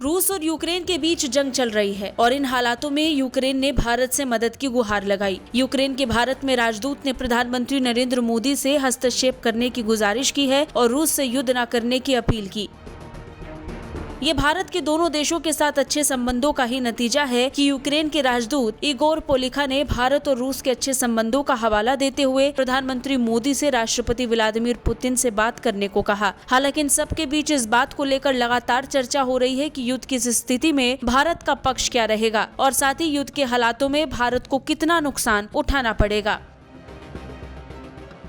रूस और यूक्रेन के बीच जंग चल रही है और इन हालातों में यूक्रेन ने भारत से मदद की गुहार लगाई। यूक्रेन के भारत में राजदूत ने प्रधानमंत्री नरेंद्र मोदी से हस्तक्षेप करने की गुजारिश की है और रूस से युद्ध न करने की अपील की। ये भारत के दोनों देशों के साथ अच्छे संबंधों का ही नतीजा है कि यूक्रेन के राजदूत इगोर पोलिखा ने भारत और रूस के अच्छे संबंधों का हवाला देते हुए प्रधानमंत्री मोदी से राष्ट्रपति व्लादिमीर पुतिन से बात करने को कहा। हालांकि इन सब के बीच इस बात को लेकर लगातार चर्चा हो रही है कि युद्ध की स्थिति में भारत का पक्ष क्या रहेगा और साथ ही युद्ध के हालातों में भारत को कितना नुकसान उठाना पड़ेगा।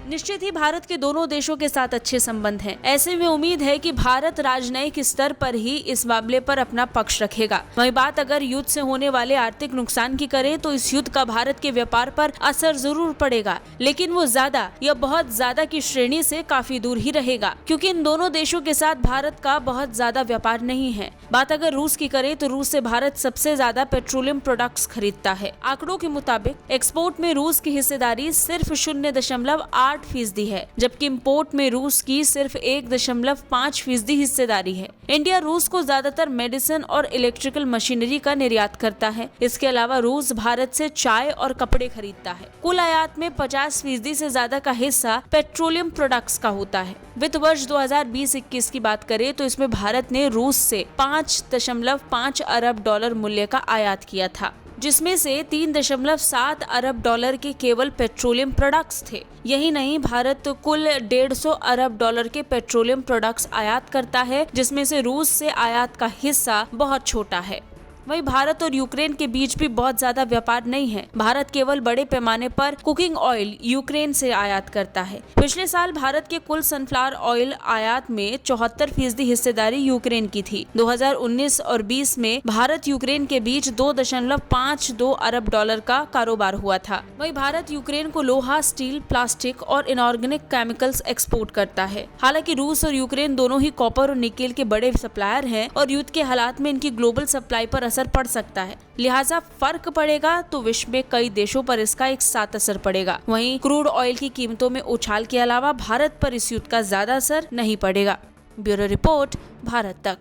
निश्चित ही भारत के दोनों देशों के साथ अच्छे संबंध हैं। ऐसे में उम्मीद है कि भारत राजनयिक स्तर पर ही इस मामले पर अपना पक्ष रखेगा। वहीं बात अगर युद्ध से होने वाले आर्थिक नुकसान की करें तो इस युद्ध का भारत के व्यापार पर असर जरूर पड़ेगा, लेकिन वो ज्यादा या बहुत ज्यादा की श्रेणी से काफी दूर ही रहेगा, क्योंकि इन दोनों देशों के साथ भारत का बहुत ज्यादा व्यापार नहीं है। बात अगर रूस की करें तो रूस से भारत सबसे ज्यादा पेट्रोलियम प्रोडक्ट्स खरीदता है। आंकड़ों के मुताबिक एक्सपोर्ट में रूस की हिस्सेदारी सिर्फ 0.8% है, जबकि इंपोर्ट में रूस की सिर्फ 1.5% हिस्सेदारी है। इंडिया रूस को ज्यादातर मेडिसिन और इलेक्ट्रिकल मशीनरी का निर्यात करता है। इसके अलावा रूस भारत से चाय और कपड़े खरीदता है। कुल आयात में 50% से ज्यादा का हिस्सा पेट्रोलियम प्रोडक्ट्स का होता है। वित्त वर्ष 2020-21 की बात करें तो इसमें भारत ने रूस से $5.5 अरब मूल्य का आयात किया था, जिसमें से $3.7 अरब के केवल पेट्रोलियम प्रोडक्ट्स थे। यही नहीं, भारत कुल $150 अरब के पेट्रोलियम प्रोडक्ट्स आयात करता है, जिसमें से रूस से आयात का हिस्सा बहुत छोटा है। वहीं भारत और यूक्रेन के बीच भी बहुत ज्यादा व्यापार नहीं है। भारत केवल बड़े पैमाने पर कुकिंग ऑयल यूक्रेन से आयात करता है। पिछले साल भारत के कुल सनफ्लावर ऑयल आयात में 74% हिस्सेदारी यूक्रेन की थी। 2019 और 20 में भारत यूक्रेन के बीच $2.52 अरब का कारोबार हुआ था। वहीं भारत यूक्रेन को लोहा, स्टील, प्लास्टिक और इनऑर्गेनिक केमिकल्स एक्सपोर्ट करता है। हालांकि रूस और यूक्रेन दोनों ही कॉपर और निकेल के बड़े सप्लायर हैं और युद्ध के हालात में इनकी ग्लोबल सप्लाई पर असर पड़ सकता है। लिहाजा फर्क पड़ेगा तो विश्व में कई देशों पर इसका एक साथ असर पड़ेगा। वहीं क्रूड ऑयल की कीमतों में उछाल के अलावा भारत पर इस युद्ध का ज्यादा असर नहीं पड़ेगा। ब्यूरो रिपोर्ट, भारत तक।